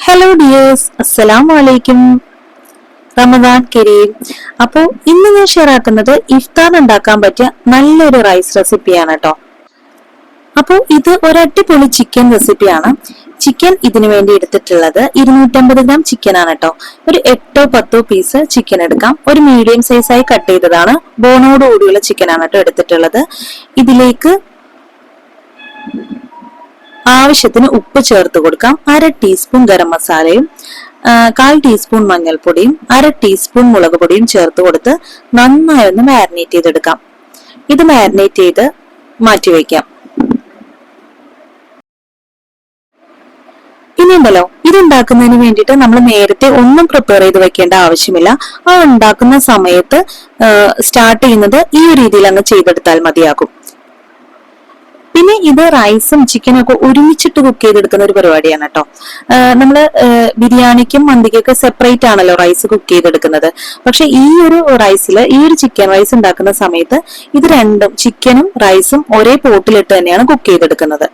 Hello dears, അസ്സലാമു അലൈക്കും. റമദാൻ കരീം. അപ്പോൾ ഇന്ന് ഞാൻ ഷെയർ ആക്കുന്നത് ഇഫ്താർ ഉണ്ടാക്കാൻ പറ്റിയ നല്ലൊരു റൈസ് റെസിപ്പിയാണ് കേട്ടോ. അപ്പോൾ ഇത് ഒരു അടിപൊളി ചിക്കൻ റെസിപ്പിയാണ്. ചിക്കൻ ഇതിനു വേണ്ടി എടുത്തിട്ടുള്ളത് 250 ഗ്രാം ചിക്കൻ ആണ് കേട്ടോ. ഒരു 8-10 പീസ് ചിക്കൻ എടുക്കാം. ഒരു മീഡിയം സൈസായി കട്ട് ചെയ്തതാണ്. ബോണോട് കൂടിയുള്ള ചിക്കൻ ആണ് കേട്ടോ എടുത്തിട്ടുള്ളത്. ഇതിലേക്ക് ആവശ്യത്തിന് ഉപ്പ് ചേർത്ത് കൊടുക്കാം. 1/2 ടീസ്പൂൺ ഗരം മസാലയും 1/4 ടീസ്പൂൺ മഞ്ഞൾപ്പൊടിയും 1/2 ടീസ്പൂൺ മുളക് പൊടിയും ചേർത്ത് കൊടുത്ത് നന്നായി ഒന്ന് മാരിനേറ്റ് ചെയ്തെടുക്കാം. ഇത് മാരിനേറ്റ് ചെയ്ത് മാറ്റിവെക്കാം. ഇനി ഉണ്ടല്ലോ, ഇത് ഉണ്ടാക്കുന്നതിന് വേണ്ടിയിട്ട് നമ്മൾ നേരത്തെ ഒന്നും പ്രിപ്പയർ ചെയ്ത് വെക്കേണ്ട ആവശ്യമില്ല. ആ ഉണ്ടാക്കുന്ന സമയത്ത് സ്റ്റാർട്ട് ചെയ്യുന്നത് ഈ ഒരു രീതിയിൽ അങ്ങ് ചെയ്തെടുത്താൽ മതിയാകും. പിന്നെ ഇത് റൈസും ചിക്കനും ഒക്കെ ഒരുമിച്ചിട്ട് കുക്ക് ചെയ്തെടുക്കുന്ന ഒരു പരിപാടിയാണ് കേട്ടോ. നമ്മള് ബിരിയാണിക്കും മന്തിക്കൊക്കെ സെപ്പറേറ്റ് ആണല്ലോ റൈസ് കുക്ക് ചെയ്തെടുക്കുന്നത്. പക്ഷെ ഈ ഒരു റൈസിൽ, ഈ ഒരു ചിക്കൻ റൈസ് ഉണ്ടാക്കുന്ന സമയത്ത് ഇത് രണ്ടും, ചിക്കനും റൈസും ഒരേ പോട്ടിലിട്ട് തന്നെയാണ് കുക്ക് ചെയ്തെടുക്കുന്നത്.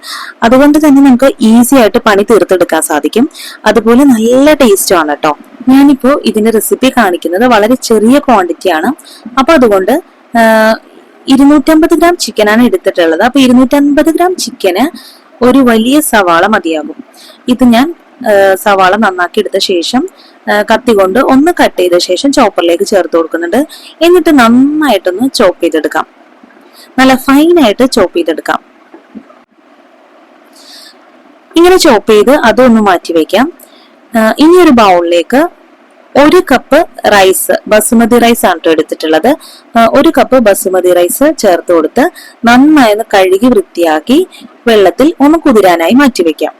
അതുകൊണ്ട് തന്നെ നമുക്ക് ഈസി ആയിട്ട് പണി തീർത്തെടുക്കാൻ സാധിക്കും. അതുപോലെ നല്ല ടേസ്റ്റും ആണ് കേട്ടോ. ഞാനിപ്പോ ഇതിന്റെ റെസിപ്പി കാണിക്കുന്നത് വളരെ ചെറിയ ക്വാണ്ടിറ്റി ആണ്. അപ്പൊ അതുകൊണ്ട് 250 ഗ്രാം ചിക്കനാണ് എടുത്തിട്ടുള്ളത്. അപ്പൊ 250 ഗ്രാം ചിക്കന് ഒരു വലിയ സവാള മതിയാകും. ഇത് ഞാൻ സവാള നന്നാക്കി എടുത്ത ശേഷം കത്തി കൊണ്ട് ഒന്ന് കട്ട് ചെയ്ത ശേഷം ചോപ്പറിലേക്ക് ചേർത്ത് കൊടുക്കുന്നുണ്ട്. എന്നിട്ട് നന്നായിട്ടൊന്ന് ചോപ്പ് ചെയ്തെടുക്കാം. നല്ല ഫൈനായിട്ട് ചോപ്പ് ചെയ്തെടുക്കാം. ഇങ്ങനെ ചോപ്പ് ചെയ്ത് അതൊന്ന് മാറ്റി വെക്കാം. ഇനി ഒരു ബൗളിലേക്ക് 1 കപ്പ് റൈസ്, ബസുമതി റൈസ് ആണ് എടുത്തിട്ടുള്ളത്. 1 കപ്പ് ബസുമതി റൈസ് ചേർത്ത് കൊടുത്ത് നന്നായി കഴുകി വൃത്തിയാക്കി വെള്ളത്തിൽ ഒന്ന് കുതിരാനായി മാറ്റിവെക്കാം.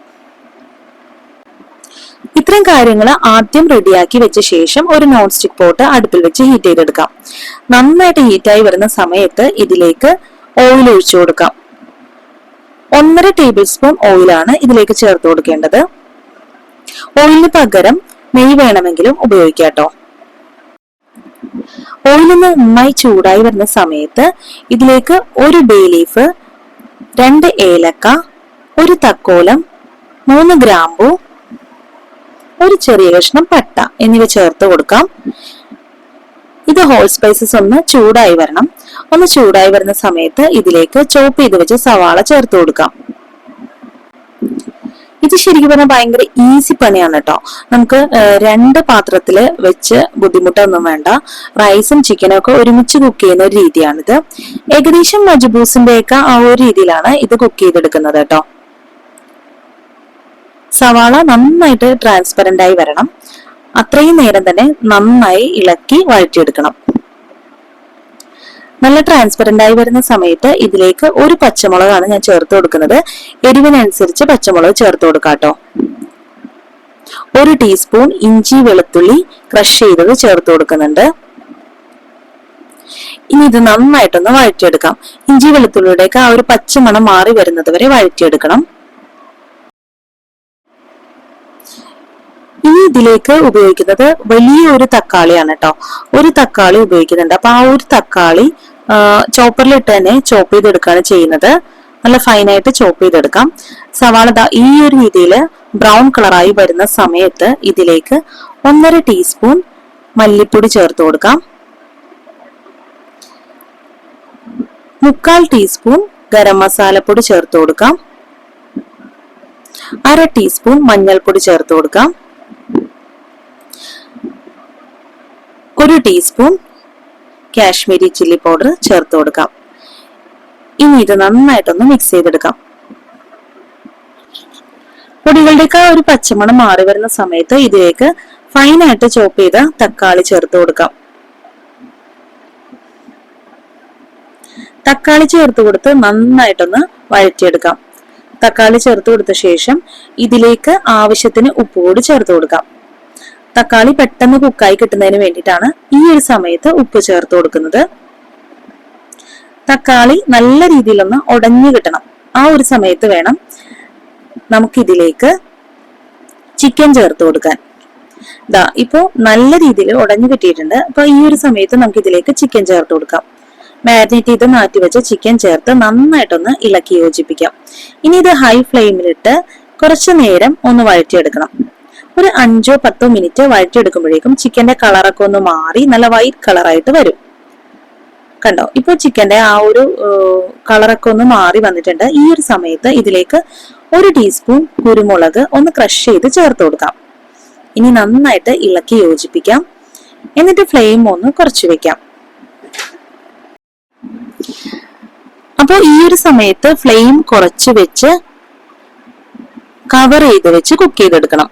ഇത്രയും കാര്യങ്ങൾ ആദ്യം റെഡിയാക്കി വെച്ച ശേഷം ഒരു നോൺ സ്റ്റിക് പോട്ട് അടുപ്പിൽ വെച്ച് ഹീറ്റ് ചെയ്തെടുക്കാം. നന്നായിട്ട് ഹീറ്റായി വരുന്ന സമയത്ത് ഇതിലേക്ക് ഓയിൽ ഒഴിച്ചു കൊടുക്കാം. 1.5 ടേബിൾ സ്പൂൺ ഓയിലാണ് ഇതിലേക്ക് ചേർത്ത് കൊടുക്കേണ്ടത്. ഓയിലിന് പകരം നെയ്യ് വേണമെങ്കിലും ഉപയോഗിക്കാം കേട്ടോ. ഓയിൽ നന്നായി ചൂടായി വരുന്ന സമയത്ത് ഇതിലേക്ക് 1 ബേ ലീഫ്, 2 ഏലക്ക, 1 തക്കോലം, 3 ഗ്രാമ്പു, 1 ചെറിയ കഷ്ണം പട്ട എന്നിവ ചേർത്ത് കൊടുക്കാം. ഇത് ഹോൾ സ്പൈസസ് ഒന്ന് ചൂടായി വരണം. ഒന്ന് ചൂടായി വരുന്ന സമയത്ത് ഇതിലേക്ക് ചോപ്പ് ചെയ്ത് വെച്ച് സവാള ചേർത്ത് കൊടുക്കാം. ഇത് ശരിക്കും പറഞ്ഞാൽ ഭയങ്കര ഈസി പണിയാണ് കേട്ടോ. നമുക്ക് 2 പാത്രത്തില് വെച്ച് ബുദ്ധിമുട്ടൊന്നും വേണ്ട. റൈസും ചിക്കനും ഒക്കെ ഒരുമിച്ച് കുക്ക് ചെയ്യുന്ന ഒരു രീതിയാണിത്. ഏകദേശം മജ്ബൂസിന്റെ ഒക്കെ ആ ഒരു രീതിയിലാണ് ഇത് കുക്ക് ചെയ്തെടുക്കുന്നത് കേട്ടോ. സവാള നന്നായിട്ട് ട്രാൻസ്പെറന്റ് ആയി വരണം. അത്രയും നേരം തന്നെ നന്നായി ഇളക്കി വഴറ്റിയെടുക്കണം. നല്ല ട്രാൻസ്പെറന്റ് ആയി വരുന്ന സമയത്ത് ഇതിലേക്ക് 1 പച്ചമുളകാണ് ഞാൻ ചേർത്ത് കൊടുക്കുന്നത്. എരിവിനനുസരിച്ച് പച്ചമുളക് ചേർത്ത് കൊടുക്കാം കേട്ടോ. 1 ടീസ്പൂൺ ഇഞ്ചി വെളുത്തുള്ളി ക്രഷ് ചെയ്തത് ചേർത്ത് കൊടുക്കുന്നുണ്ട്. ഇനി ഇത് നന്നായിട്ടൊന്ന് വഴറ്റിയെടുക്കാം. ഇഞ്ചി വെളുത്തുള്ളിയുടെയൊക്കെ ആ ഒരു പച്ചമണം മാറി വരുന്നത് വരെ വഴറ്റിയെടുക്കണം. ഇനി ഇതിലേക്ക് ഉപയോഗിക്കുന്നത് വലിയൊരു തക്കാളിയാണ് കേട്ടോ. 1 തക്കാളി ഉപയോഗിക്കുന്നുണ്ട്. അപ്പൊ ആ 1 തക്കാളി ചോപ്പറിലിട്ട് തന്നെ ചോപ്പ് ചെയ്തെടുക്കുകയാണ് ചെയ്യുന്നത്. നല്ല ഫൈനായിട്ട് ചോപ്പ് ചെയ്തെടുക്കാം. സവാള ഈ ഒരു രീതിയിൽ ബ്രൗൺ കളറായി വരുന്ന സമയത്ത് ഇതിലേക്ക് 1.5 ടീസ്പൂൺ മല്ലിപ്പൊടി ചേർത്ത് കൊടുക്കാം. 3/4 ടീസ്പൂൺ ഗരം മസാലപ്പൊടി ചേർത്ത് കൊടുക്കാം. 1/2 ടീസ്പൂൺ മഞ്ഞൾപ്പൊടി ചേർത്ത് കൊടുക്കാം. 1 ടീസ്പൂൺ കാശ്മീരി ചില്ലി പൗഡർ ചേർത്ത് കൊടുക്കാം. ഇനി ഇത് നന്നായിട്ടൊന്ന് മിക്സ് ചെയ്തെടുക്കാം. പൊടികളുടെയൊക്കെ ഒരു പച്ചമണം മാറി വരുന്ന സമയത്ത് ഇതിലേക്ക് ഫൈനായിട്ട് ചോപ്പ് ചെയ്ത തക്കാളി ചേർത്ത് കൊടുക്കാം. തക്കാളി ചേർത്ത് കൊടുത്ത് നന്നായിട്ടൊന്ന് വഴറ്റിയെടുക്കാം. തക്കാളി ചേർത്ത് കൊടുത്ത ശേഷം ഇതിലേക്ക് ആവശ്യത്തിന് ഉപ്പ് കൂടി ചേർത്ത് കൊടുക്കാം. തക്കാളി പെട്ടെന്ന് കുക്കായി കിട്ടുന്നതിന് വേണ്ടിയിട്ടാണ് ഈ ഒരു സമയത്ത് ഉപ്പ് ചേർത്ത് കൊടുക്കുന്നത്. തക്കാളി നല്ല രീതിയിലൊന്ന് ഉടഞ്ഞു കിട്ടണം. ആ ഒരു സമയത്ത് വേണം നമുക്കിതിലേക്ക് ചിക്കൻ ചേർത്ത് കൊടുക്കാൻ. ഇപ്പോ നല്ല രീതിയിൽ ഉടഞ്ഞു കിട്ടിയിട്ടുണ്ട്. അപ്പൊ ഈ ഒരു സമയത്ത് നമുക്ക് ഇതിലേക്ക് ചിക്കൻ ചേർത്ത് കൊടുക്കാം. മാരിനേറ്റ് ചെയ്ത് മാറ്റി വെച്ച ചിക്കൻ ചേർത്ത് നന്നായിട്ടൊന്ന് ഇളക്കി യോജിപ്പിക്കാം. ഇനി ഇത് ഹൈ ഫ്ലെയിമിലിട്ട് കുറച്ചു നേരം ഒന്ന് വഴറ്റിയെടുക്കണം. ഒരു 5-10 മിനിറ്റ് വഴറ്റിയെടുക്കുമ്പോഴേക്കും ചിക്കന്റെ കളറൊക്കെ ഒന്ന് മാറി നല്ല വൈറ്റ് കളറായിട്ട് വരും. കണ്ടോ, ഇപ്പൊ ചിക്കന്റെ ആ ഒരു കളറൊക്കെ ഒന്ന് മാറി വന്നിട്ടുണ്ട്. ഈ ഒരു സമയത്ത് ഇതിലേക്ക് 1 ടീസ്പൂൺ കുരുമുളക് ഒന്ന് ക്രഷ് ചെയ്ത് ചേർത്ത് കൊടുക്കാം. ഇനി നന്നായിട്ട് ഇളക്കി യോജിപ്പിക്കാം. എന്നിട്ട് ഫ്ലെയിം ഒന്ന് കുറച്ച് വെക്കാം. അപ്പോൾ ഈ ഒരു സമയത്ത് ഫ്ലെയിം കുറച്ച് വെച്ച് കവർ ചെയ്ത് വെച്ച് കുക്ക് ചെയ്തെടുക്കണം.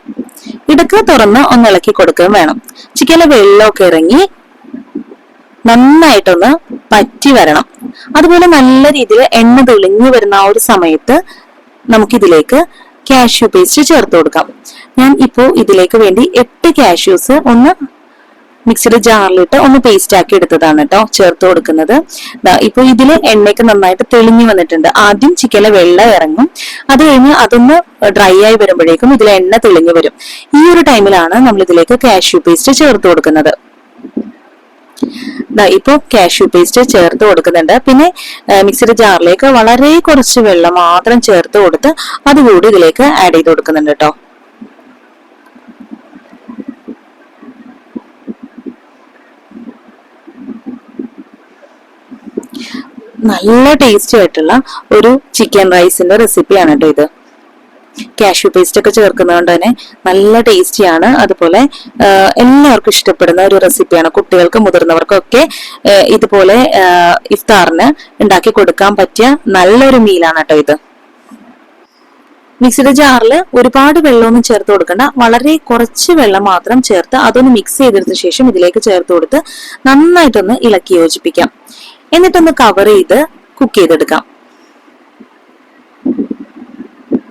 ഇടയ്ക്ക് തുറന്ന് ഒന്ന് ഇളക്കി കൊടുക്കുകയും വേണം. ചിക്കനിലെ വെള്ളമൊക്കെ ഇറങ്ങി നന്നായിട്ടൊന്ന് പറ്റി വരണം. അതുപോലെ നല്ല രീതിയിൽ എണ്ണ തെളിഞ്ഞു വരുന്ന ആ ഒരു സമയത്ത് നമുക്കിതിലേക്ക് കാഷ്യൂ പേസ്റ്റ് ചേർത്ത് കൊടുക്കാം. ഞാൻ ഇപ്പോ ഇതിലേക്ക് വേണ്ടി 8 കാഷ്യൂസ് ഒന്ന് മിക്സിയുടെ ജാറിലിട്ട് ഒന്ന് പേസ്റ്റ് ആക്കി എടുത്തതാണ് കേട്ടോ ചേർത്ത് കൊടുക്കുന്നത്. ഇപ്പൊ ഇതില് എണ്ണയൊക്കെ നന്നായിട്ട് തെളിഞ്ഞു വന്നിട്ടുണ്ട്. ആദ്യം ചിക്കനിലെ വെള്ളം ഇറങ്ങും, അത് കഴിഞ്ഞ് അതൊന്ന് ഡ്രൈ ആയി വരുമ്പോഴേക്കും ഇതിലെ എണ്ണ തെളിഞ്ഞു വരും. ഈ ഒരു ടൈമിലാണ് നമ്മൾ ഇതിലേക്ക് കാഷ്യൂ പേസ്റ്റ് ചേർത്ത് കൊടുക്കുന്നത്. ഇപ്പൊ കാഷ്യൂ പേസ്റ്റ് ചേർത്ത് കൊടുക്കുന്നുണ്ട്. പിന്നെ മിക്സിയുടെ ജാറിലേക്ക് വളരെ കുറച്ച് വെള്ളം മാത്രം ചേർത്ത് കൊടുത്ത് അതുകൂടി ഇതിലേക്ക് ആഡ് ചെയ്ത് കൊടുക്കുന്നുണ്ട് കേട്ടോ. നല്ല ടേസ്റ്റി ആയിട്ടുള്ള ഒരു ചിക്കൻ റൈസിന്റെ റെസിപ്പിയാണ് കേട്ടോ ഇത്. കാഷ്യൂ പേസ്റ്റ് ഒക്കെ ചേർക്കുന്നത് കൊണ്ട് തന്നെ നല്ല ടേസ്റ്റിയാണ്. അതുപോലെ എല്ലാവർക്കും ഇഷ്ടപ്പെടുന്ന ഒരു റെസിപ്പിയാണ്. കുട്ടികൾക്കും മുതിർന്നവർക്കും ഒക്കെ ഇതുപോലെ ഇഫ്താറിന് ഉണ്ടാക്കി കൊടുക്കാൻ പറ്റിയ നല്ലൊരു മീലാണ് കേട്ടോ ഇത്. മിക്സിയുടെ ജാറിൽ ഒരുപാട് വെള്ളമൊന്നും ചേർത്ത് കൊടുക്കണ്ട, വളരെ കുറച്ച് വെള്ളം മാത്രം ചേർത്ത് അതൊന്ന് മിക്സ് ചെയ്തെടുത്ത ശേഷം ഇതിലേക്ക് ചേർത്ത് കൊടുത്ത് നന്നായിട്ടൊന്ന് ഇളക്കി യോജിപ്പിക്കാം. എന്നിട്ടൊന്ന് കവർ ചെയ്ത് കുക്ക് ചെയ്തെടുക്കാം.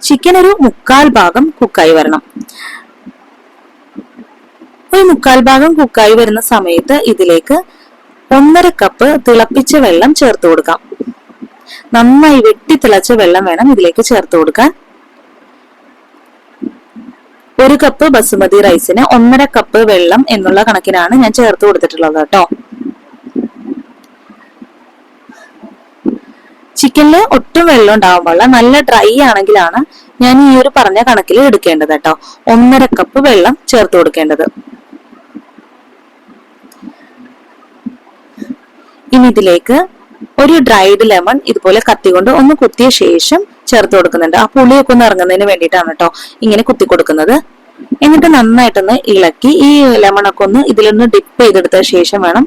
ചിക്കൻ ഒരു 1/4 ഭാഗം കുക്കായി വരണം. ഒരു 1/4 ഭാഗം കുക്കായി വരുന്ന സമയത്ത് ഇതിലേക്ക് 1.5 കപ്പ് തിളപ്പിച്ച വെള്ളം ചേർത്ത് കൊടുക്കാം. നന്നായി വെട്ടി തിളച്ച വെള്ളം വേണം ഇതിലേക്ക് ചേർത്ത് കൊടുക്കാൻ. 1 കപ്പ് ബസുമതി റൈസിന് 1.5 കപ്പ് വെള്ളം എന്നുള്ള കണക്കിനാണ് ഞാൻ ചേർത്ത് കൊടുത്തിട്ടുള്ളത് കേട്ടോ. ചിക്കനില് ഒട്ടും വെള്ളം ഉണ്ടാവാൻ പാടില്ല. നല്ല ഡ്രൈ ആണെങ്കിലാണ് ഞാൻ ഈ ഒരു പറഞ്ഞ കണക്കിൽ എടുക്കേണ്ടത് കേട്ടോ. 1.5 കപ്പ് വെള്ളം ചേർത്ത് കൊടുക്കേണ്ടത്. ഇനി ഇതിലേക്ക് ഒരു ഡ്രൈഡ് ലെമൺ ഇതുപോലെ കത്തി കൊണ്ട് ഒന്ന് കുത്തിയ ശേഷം ചേർത്ത് കൊടുക്കുന്നുണ്ട്. ആ പുളിയൊക്കെ ഒന്ന് ഇറങ്ങുന്നതിന് വേണ്ടിയിട്ടാണ് കേട്ടോ ഇങ്ങനെ കുത്തി കൊടുക്കുന്നത്. എന്നിട്ട് നന്നായിട്ടൊന്ന് ഇളക്കി ഈ ലെമണൊക്കെ ഒന്ന് ഇതിലൊന്ന് ഡിപ്പ് ചെയ്തെടുത്ത ശേഷം വേണം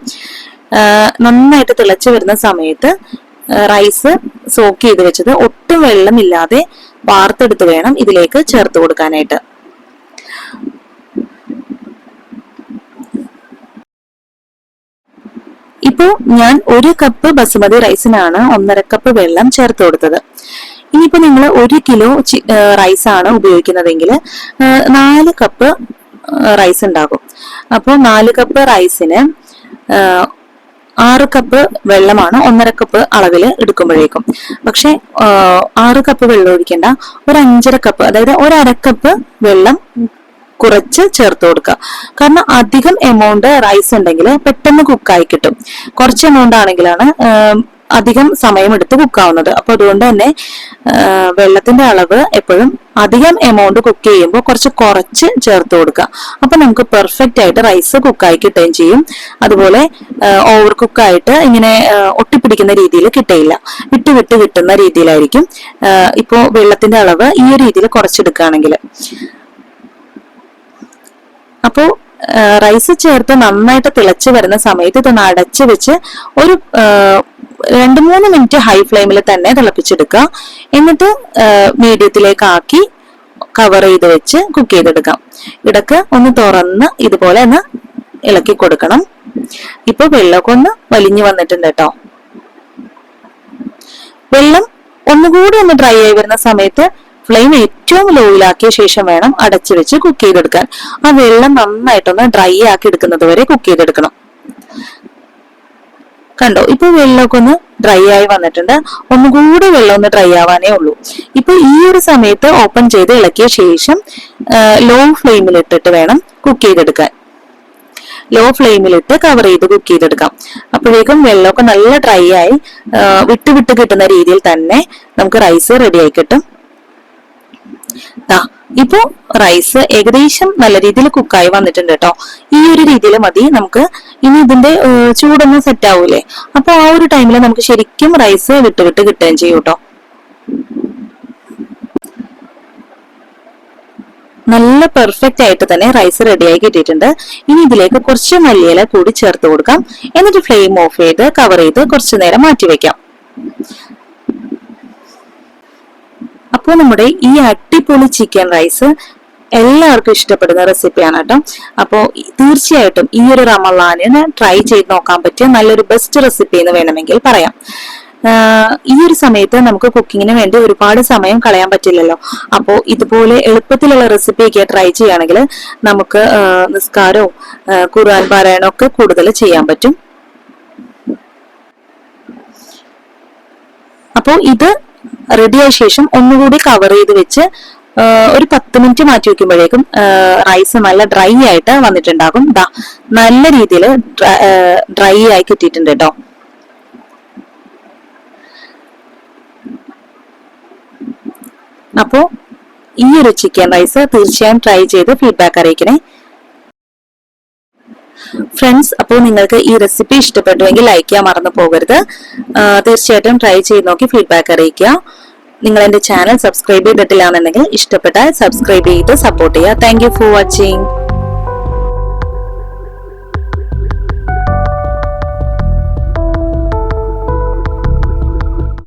നന്നായിട്ട് തിളച്ചു വരുന്ന സമയത്ത് റൈസ് സോക്ക് ചെയ്ത് വെച്ചത് ഒട്ടും വെള്ളമില്ലാതെ വാർത്തെടുത്ത് വേണം ഇതിലേക്ക് ചേർത്ത് കൊടുക്കാനായിട്ട്. ഇപ്പോ ഞാൻ 1 കപ്പ് ബസുമതി റൈസിനാണ് 1.5 കപ്പ് വെള്ളം ചേർത്ത് കൊടുത്തത്. ഇനിയിപ്പോ നിങ്ങൾ 1 കിലോ റൈസ് ആണ് ഉപയോഗിക്കുന്നതെങ്കിൽ 4 കപ്പ് റൈസ് ഉണ്ടാകും. അപ്പോൾ 4 കപ്പ് റൈസിന് 6 കപ്പ് വെള്ളമാണ് 1.5 കപ്പ് അളവിൽ എടുക്കുമ്പോഴേക്കും. പക്ഷെ 6 കപ്പ് വെള്ളം ഒഴിക്കേണ്ട, ഒരു 5.5 കപ്പ്, അതായത് 1/2 കപ്പ് വെള്ളം കുറച്ച് ചേർത്ത് കൊടുക്കുക. കാരണം അധികം എമൗണ്ട് റൈസ് ഉണ്ടെങ്കിൽ പെട്ടെന്ന് കുക്കായി കിട്ടും. കുറച്ച് എമൗണ്ട് ആണെങ്കിലാണ് അധികം സമയമെടുത്ത് കുക്കാവുന്നത്. അപ്പൊ അതുകൊണ്ട് തന്നെ വെള്ളത്തിന്റെ അളവ് എപ്പോഴും അധികം എമൗണ്ട് കുക്ക് ചെയ്യുമ്പോൾ കുറച്ച് ചേർത്ത് കൊടുക്കുക. അപ്പൊ നമുക്ക് പെർഫെക്റ്റ് ആയിട്ട് റൈസ് കുക്കായി കിട്ടുകയും ചെയ്യും. അതുപോലെ ഓവർ കുക്കായിട്ട് ഇങ്ങനെ ഒട്ടിപ്പിടിക്കുന്ന രീതിയിൽ കിട്ടയില്ല, വിട്ട് കിട്ടുന്ന രീതിയിലായിരിക്കും. ഇപ്പോ വെള്ളത്തിന്റെ അളവ് ഈ രീതിയിൽ കുറച്ചെടുക്കുകയാണെങ്കിൽ. അപ്പോ റൈസ് ചേർത്ത് നന്നായിട്ട് തിളച്ച് വരുന്ന സമയത്ത് ഇതൊന്ന് അടച്ചു വെച്ച് ഒരു 2-3 മിനിറ്റ് ഹൈ ഫ്ലെയിമിൽ തന്നെ തിളപ്പിച്ചെടുക്കുക. എന്നിട്ട് മീഡിയത്തിലേക്ക് ആക്കി കവർ ചെയ്ത് വെച്ച് കുക്ക് ചെയ്തെടുക്കാം. ഇടക്ക് ഒന്ന് തുറന്ന് ഇതുപോലെ ഒന്ന് ഇളക്കി കൊടുക്കണം. ഇപ്പൊ വെള്ളമൊക്കെ ഒന്ന് വലിഞ്ഞു വന്നിട്ടുണ്ട് കേട്ടോ. വെള്ളം ഒന്നുകൂടി ഒന്ന് ഡ്രൈ ആയി വരുന്ന സമയത്ത് ഫ്ലെയിം ഏറ്റവും ലോയിലാക്കിയ ശേഷം വേണം അടച്ചു വെച്ച് കുക്ക് ചെയ്തെടുക്കാൻ. ആ വെള്ളം നന്നായിട്ടൊന്ന് ഡ്രൈ ആക്കി എടുക്കുന്നത് വരെ കുക്ക് ചെയ്തെടുക്കണം. കണ്ടോ, ഇപ്പൊ വെള്ളമൊക്കെ ഒന്ന് ഡ്രൈ ആയി വന്നിട്ടുണ്ട്. ഒന്നുകൂടി വെള്ളം ഒന്ന് ഡ്രൈ ആവാനേ ഉള്ളൂ. ഇപ്പൊ ഈ ഒരു സമയത്ത് ഓപ്പൺ ചെയ്ത് ഇളക്കിയ ശേഷം ലോ ഫ്ലെയിമിൽ ഇട്ടിട്ട് വേണം കുക്ക് ചെയ്തെടുക്കാൻ. ലോ ഫ്ലെയിമിലിട്ട് കവർ ചെയ്ത് കുക്ക് ചെയ്തെടുക്കാം. അപ്പോഴേക്കും വെള്ളമൊക്കെ നല്ല ഡ്രൈ ആയി വിട്ട് കിട്ടുന്ന രീതിയിൽ തന്നെ നമുക്ക് റൈസ് റെഡി ആയി കിട്ടും. ഇപ്പോ റൈസ് ഏകദേശം നല്ല രീതിയിൽ കുക്കായി വന്നിട്ടുണ്ട് കേട്ടോ. ഈ ഒരു രീതിയിൽ മതി നമുക്ക്. ഇനി ഇതിന്റെ ചൂടൊന്നും സെറ്റ് ആവൂലേ, അപ്പൊ ആ ഒരു ടൈമിൽ നമുക്ക് ശരിക്കും റൈസ് വിട്ട് വിട്ട് കിട്ടുകയും ചെയ്യും കേട്ടോ. നല്ല പെർഫെക്റ്റ് ആയിട്ട് തന്നെ റൈസ് റെഡിയായി കിട്ടിയിട്ടുണ്ട്. ഇനി ഇതിലേക്ക് കുറച്ച് മല്ലിയില കൂടി ചേർത്ത് കൊടുക്കാം. എന്നിട്ട് ഫ്ലെയിം ഓഫ് ചെയ്ത് കവർ ചെയ്ത് കുറച്ചു നേരം മാറ്റി വെക്കാം. അപ്പോൾ നമ്മുടെ ഈ അടിപൊളി ചിക്കൻ റൈസ് എല്ലാവർക്കും ഇഷ്ടപ്പെടുന്ന റെസിപ്പിയാണ് കേട്ടോ. അപ്പോൾ തീർച്ചയായിട്ടും ഈ ഒരു റമളാനിന് ട്രൈ ചെയ്ത് നോക്കാൻ പറ്റിയ നല്ലൊരു ബെസ്റ്റ് റെസിപ്പി എന്ന് വേണമെങ്കിൽ പറയാം. ഈ ഒരു സമയത്ത് നമുക്ക് കുക്കിങ്ങിന് വേണ്ടി ഒരുപാട് സമയം കളയാൻ പറ്റില്ലല്ലോ. അപ്പോൾ ഇതുപോലെ എളുപ്പത്തിലുള്ള റെസിപ്പിയൊക്കെ ട്രൈ ചെയ്യുകയാണെങ്കിൽ നമുക്ക് നിസ്കാരവും ഖുർആൻ പാരായണവും ഒക്കെ കൂടുതൽ ചെയ്യാൻ പറ്റും. അപ്പോൾ ഇത് റെഡിയായ ശേഷം ഒന്നുകൂടി കവർ ചെയ്ത് വെച്ച് ഒരു 10 മിനിറ്റ് മാറ്റി വെക്കുമ്പോഴേക്കും റൈസ് നല്ല ഡ്രൈ ആയിട്ട് വന്നിട്ടുണ്ടാകും. നല്ല രീതിയിൽ ഡ്രൈ ആയി കിട്ടിയിട്ടുണ്ട് കേട്ടോ. അപ്പോ ഈ ഒരു ചിക്കൻ റൈസ് തീർച്ചയായും ട്രൈ ചെയ്ത് ഫീഡ്ബാക്ക് അറിയിക്കണേ ഫ്രണ്ട്സ്. അപ്പോൾ നിങ്ങൾക്ക് ഈ റെസിപ്പി ഇഷ്ടപ്പെട്ടുവെങ്കിൽ ലൈക്ക് ചെയ്യാൻ മറന്നു പോകരുത്. തീർച്ചയായിട്ടും ട്രൈ ചെയ്ത് നോക്കി ഫീഡ്ബാക്ക് അറിയിക്കുക. നിങ്ങൾ എന്റെ ചാനൽ സബ്സ്ക്രൈബ് ചെയ്തിട്ടില്ലാന്നുണ്ടെങ്കിൽ ഇഷ്ടപ്പെട്ടാൽ സബ്സ്ക്രൈബ് ചെയ്ത് സപ്പോർട്ട് ചെയ്യുക. Thank you for watching.